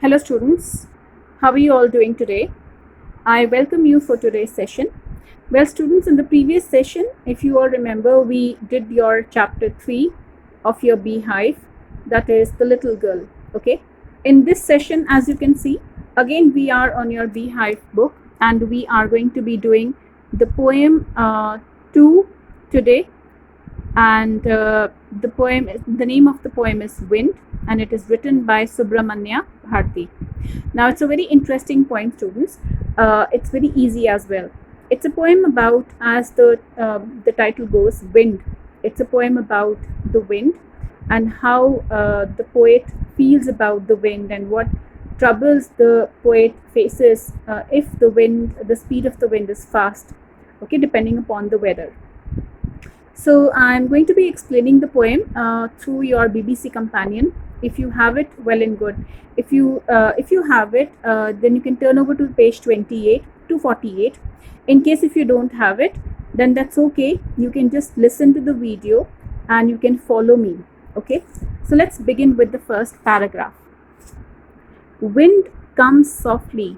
Hello students, how are you all doing today? I welcome you for today's session. Well students, in the previous session, if you all remember, we did your chapter 3 of your beehive, that is the little girl, okay? In this session, as you can see, again we are on your beehive book and we are going to be doing the poem 2 today, and the name of the poem is Wind, and it is written by Subramanya Bharti. Now it's a very interesting poem, students. It's very easy as well. It's a poem about, as the title goes, wind. It's a poem about the wind and how the poet feels about the wind and what troubles the poet faces if the speed of the wind is fast, okay, depending upon the weather. So I'm going to be explaining the poem through your BBC Companion. If you have it, well and good. If you have it, then you can turn over to page 28 to 48. In case if you don't have it, then that's okay. You can just listen to the video and you can follow me. Okay. So let's begin with the first paragraph. Wind comes softly.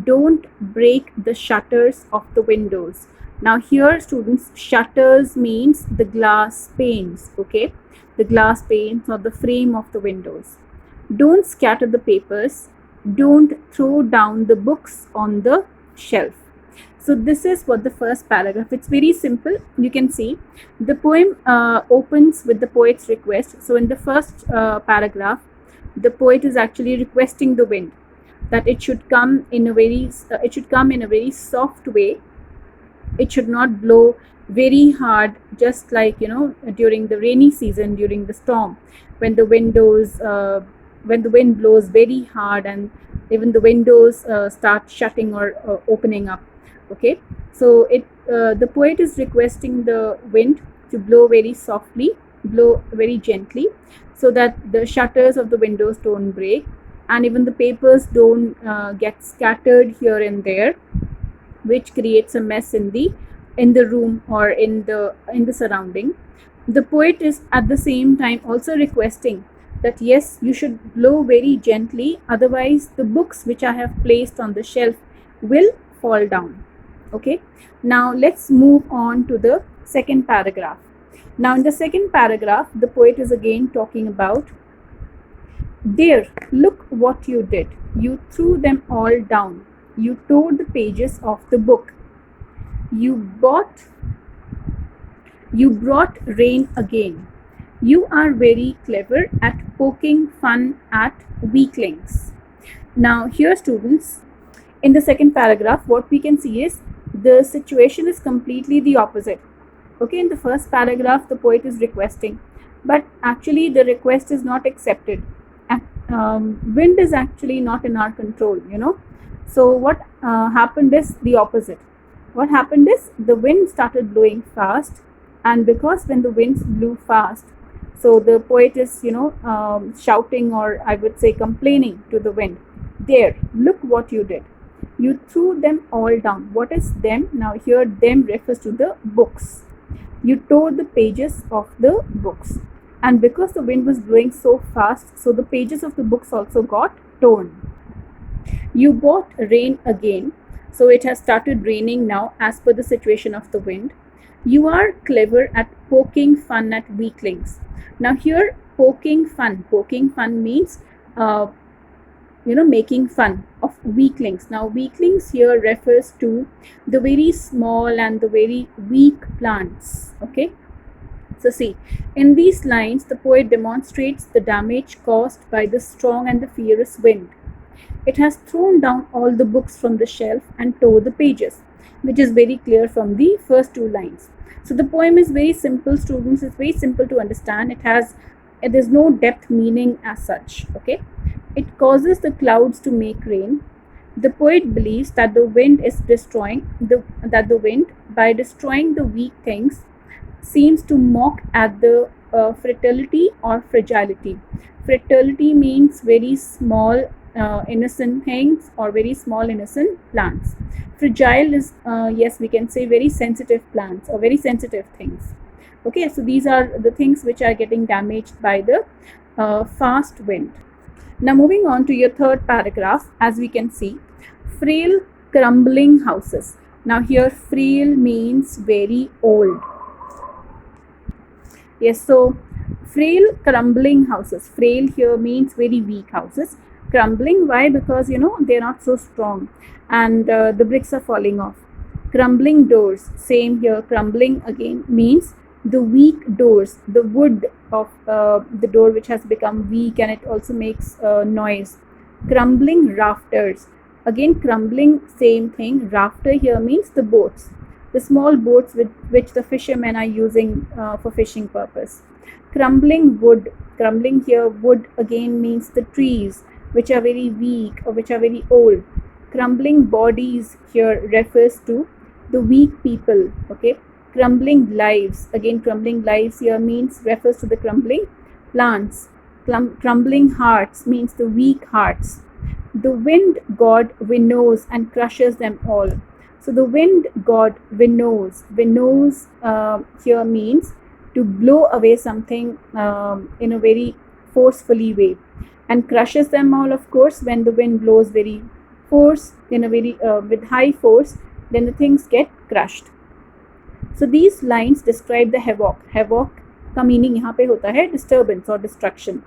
Don't break the shutters of the windows. Now here, students, shutters means the glass panes, okay? The glass panes or the frame of the windows. Don't scatter the papers. Don't throw down the books on the shelf. So this is what the first paragraph. It's very simple. You can see the poem opens with the poet's request. So in the first paragraph, the poet is actually requesting the wind that it should come in a very soft way. It should not blow very hard, just like during the rainy season, during the storm, when the wind blows very hard and even the windows start shutting or opening up. Okay, so the poet is requesting the wind to blow very softly, blow very gently, so that the shutters of the windows don't break and even the papers don't get scattered here and there, which creates a mess in the room or in the surrounding. The poet is at the same time also requesting that yes, you should blow very gently, otherwise the books which I have placed on the shelf will fall down. Okay, now let's move on to the second paragraph. Now in the second paragraph, the poet is again talking about, there, look what you did. You threw them all down. You tore the pages of the book. You brought rain again. You are very clever at poking fun at weaklings. Now here, students, in the second paragraph, what we can see is the situation is completely the opposite. Okay, in the first paragraph, the poet is requesting, but actually the request is not accepted. Wind is actually not in our control, So what happened is the opposite. What happened is the wind started blowing fast, and because when the winds blew fast, so the poet is shouting, or I would say complaining to the wind, there, look what you did. You threw them all down. What is them? Now here, them refers to the books. You tore the pages of the books. And because the wind was blowing so fast, so the pages of the books also got torn. You brought rain again. So it has started raining now as per the situation of the wind. You are clever at poking fun at weaklings. Now here, poking fun means making fun of weaklings. Now weaklings here refers to the very small and the very weak plants. Okay. So see, in these lines, the poet demonstrates the damage caused by the strong and the fierce wind. It has thrown down all the books from the shelf and tore the pages, which is very clear from the first two lines. So the poem is very simple, students. It's very simple to understand. There's no depth meaning as such. Okay, it causes the clouds to make rain. The poet believes that the wind by destroying the weak things, seems to mock at the fertility or fragility. Fertility means very small innocent things or very small innocent plants. Fragile is yes, we can say very sensitive plants or very sensitive things. Okay, so these are the things which are getting damaged by the fast wind. Now moving on to your third paragraph, as we can see, frail crumbling houses. Now here frail means very old. Yes, so frail crumbling houses. Frail here means very weak houses. Crumbling, why? Because they're not so strong and the bricks are falling off. Crumbling doors, same here. Crumbling again means the weak doors, the wood of the door which has become weak and it also makes noise. Crumbling rafters, again crumbling, same thing. Rafter here means the boats, the small boats with which the fishermen are using for fishing purpose. Crumbling wood, crumbling here wood again means the trees which are very weak or which are very old. Crumbling bodies here refers to the weak people. Okay, crumbling lives, again crumbling lives here means refers to the crumbling plants. Crumbling hearts means the weak hearts. The wind god winnows and crushes them all. So the wind god winnows. Winnows here means to blow away something in a very forcefully way, and crushes them all, of course, when the wind blows very force, in a very with high force, then the things get crushed. So these lines describe the havoc. Havoc का meaning यहाँ पे होता है disturbance और destruction.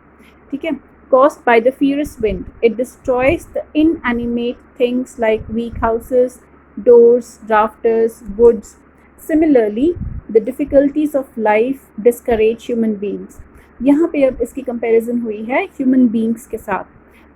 ठीक है, caused by the fierce wind. It destroys the inanimate things like weak houses, doors, rafters, woods. Similarly, the difficulties of life discourage human beings. यहाँ पे अब इसकी comparison हुई है human beings के साथ.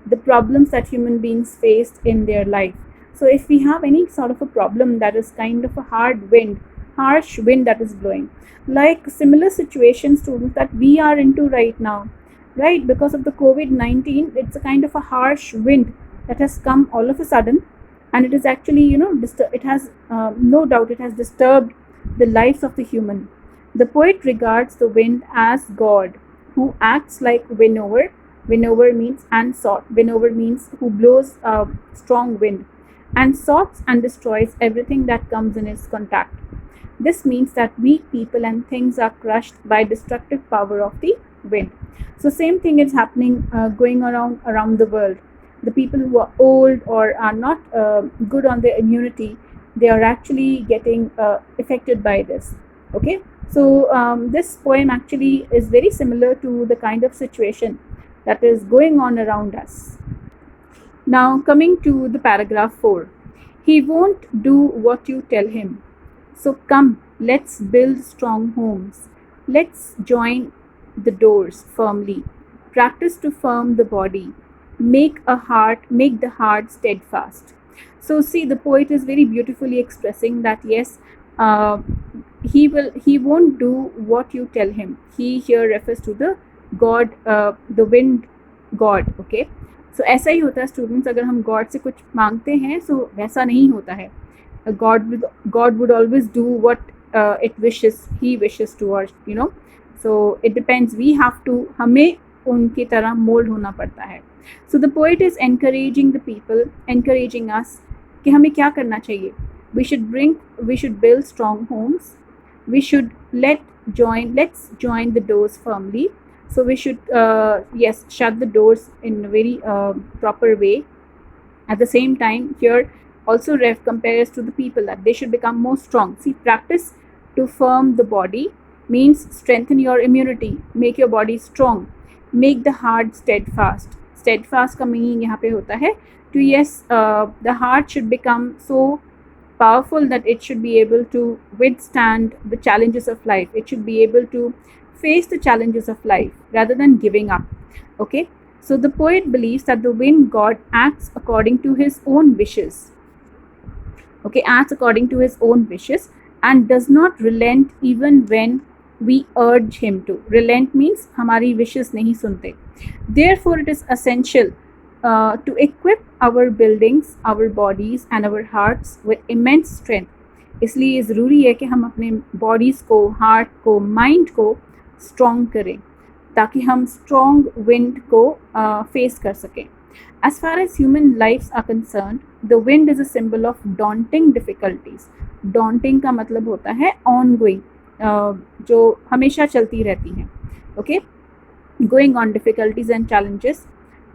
The problems that human beings faced in their life. So if we have any sort of a problem that is kind of a harsh wind that is blowing, like similar situations, students, that we are into right now, right? Because of the COVID-19, it's a kind of a harsh wind that has come all of a sudden, and it is actually, it has no doubt it has disturbed the lives of the human. The poet regards the wind as God, who acts like winnower. Winnower means and sought. Winnower means who blows a strong wind and sorts and destroys everything that comes in his contact. This means that weak people and things are crushed by destructive power of the wind. So same thing is happening going around the world. The people who are old or are not good on their immunity, they are actually getting affected by this. Okay, so this poem actually is very similar to the kind of situation that is going on around us. Now coming to the paragraph 4. He won't do what you tell him. So come, let's build strong homes. Let's join the doors firmly. Practice to firm the body. Make the heart steadfast. So see, the poet is very beautifully expressing that yes, he won't do what you tell him. He here refers to the God, the wind God. Okay, so ऐसा ही होता है students, अगर हम God से कुछ मांगते हैं so वैसा नहीं होता है. God would always do what he wishes to, or so it depends. We have to, हमें उनकी तरह मोल्ड होना पड़ता है. So the poet is encouraging the people, encouraging us कि हमें क्या करना चाहिए. We should build strong homes. We should let's join the doors firmly. So we should shut the doors in a very proper way. At the same time, here also Ref compares to the people that they should become more strong. See, practice to firm the body means strengthen your immunity, make your body strong, make the heart steadfast. Steadfast का meaning यहाँ पे होता है to the heart should become so powerful that it should be able to withstand the challenges of life. It should be able to face the challenges of life rather than giving up. Okay, so the poet believes that the wind god acts according to his own wishes. Okay, acts according to his own wishes and does not relent even when we urge him to. Relent means हमारी wishes नहीं सुनते. Therefore, it is essential to equip our buildings, our bodies and our hearts with immense strength. इसलिए ज़रूरी है कि हम अपने bodies को, heart को, mind को strong करें ताकि हम strong wind को face कर सकें. As far as human lives are concerned, the wind is a symbol of daunting difficulties. Daunting का मतलब होता है ongoing, जो हमेशा चलती रहती हैं. Okay, going on difficulties and challenges.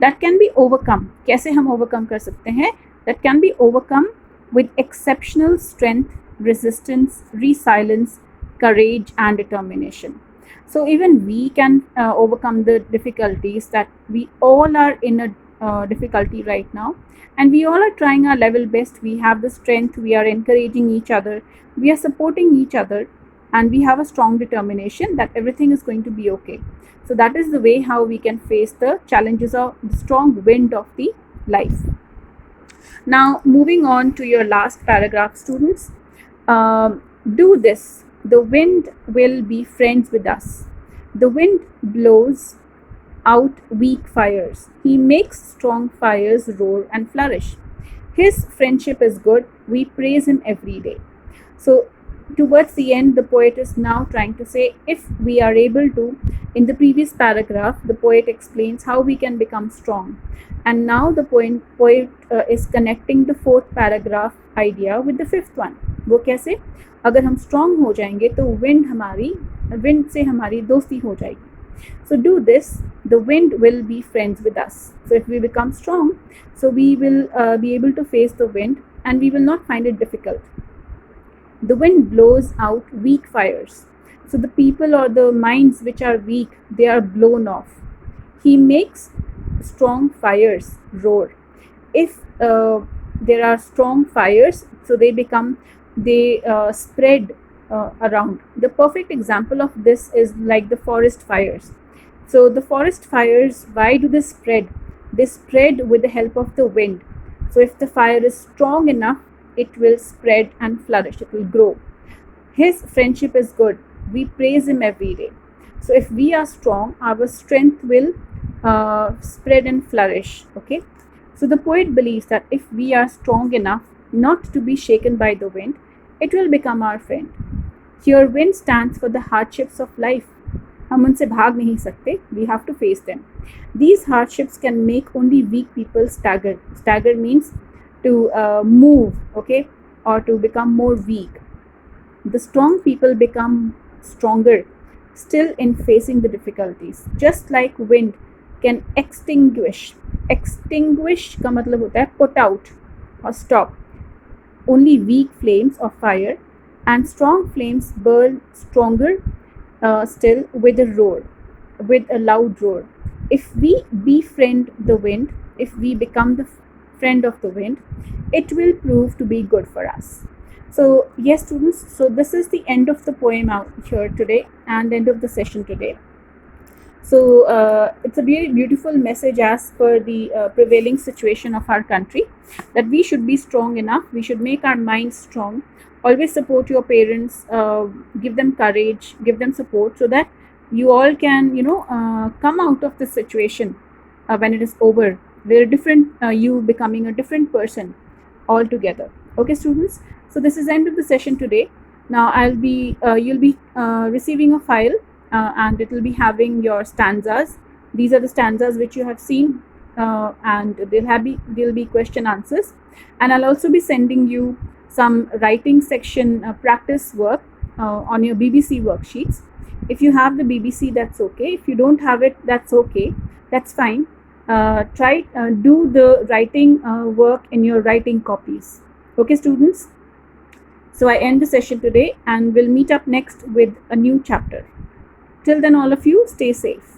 that can be overcome. कैसे हम overcome कर सकते हैं? That can be overcome with exceptional strength, resistance, resilience, courage and determination. So even we can overcome the difficulties that we all are in a difficulty right now, and we all are trying our level best. We have the strength, we are encouraging each other, we are supporting each other, and we have a strong determination that everything is going to be okay. So that is the way how we can face the challenges of the strong wind of the life. Now moving on to your last paragraph, students, do this. The wind will be friends with us. The wind blows out weak fires. He makes strong fires roar and flourish. His friendship is good. We praise him every day. So towards the end, the poet is now trying to say, if we are able to, in the previous paragraph, the poet explains how we can become strong. And now the poet is connecting the fourth paragraph idea with the fifth one. वो कैसे? अगर हम strong हो जाएंगे तो wind से हमारी दोस्ती हो जाएगी. So do this, the wind will be friends with us. So if we become strong, so we will be able to face the wind and we will not find it difficult. The wind blows out weak fires. So the people or the minds which are weak, they are blown off. He makes strong fires roar. If there are strong fires, so they spread around. The perfect example of this is like the forest fires. So the forest fires, why do they spread? They spread with the help of the wind. So if the fire is strong enough, it will spread and flourish, it will grow. His friendship is good. We praise him every day. So if we are strong, our strength will spread and flourish. Okay. So the poet believes that if we are strong enough not to be shaken by the wind, it will become our friend. Here wind stands for the hardships of life. हम उनसे भाग नहीं सकते. We have to face them. These hardships can make only weak people stagger. Stagger means to move, okay, or to become more weak. The strong people become stronger still in facing the difficulties. Just like wind can extinguish. Extinguish का मतलब होता है put out or stop only weak flames of fire, and strong flames burn stronger still with a loud roar. If we befriend the wind, if we become the friend of the wind, it will prove to be good for us. So yes, students, so this is the end of the poem out here today and end of the session today. So it's a very beautiful message as per the prevailing situation of our country, that we should be strong enough, we should make our minds strong, always support your parents, give them courage, give them support, so that you all can come out of this situation when it is over. We're different, you becoming a different person altogether. Okay, students, so this is the end of the session today. Now you'll be receiving a file and it will be having your stanzas. These are the stanzas which you have seen, and there'll be question answers, and I'll also be sending you some writing section practice work on your BBC worksheets. If you have the BBC, that's okay. If you don't have it, that's okay, that's fine. Do the writing work in your writing copies. Okay, students, so I end the session today and we'll meet up next with a new chapter. Till then, all of you, stay safe.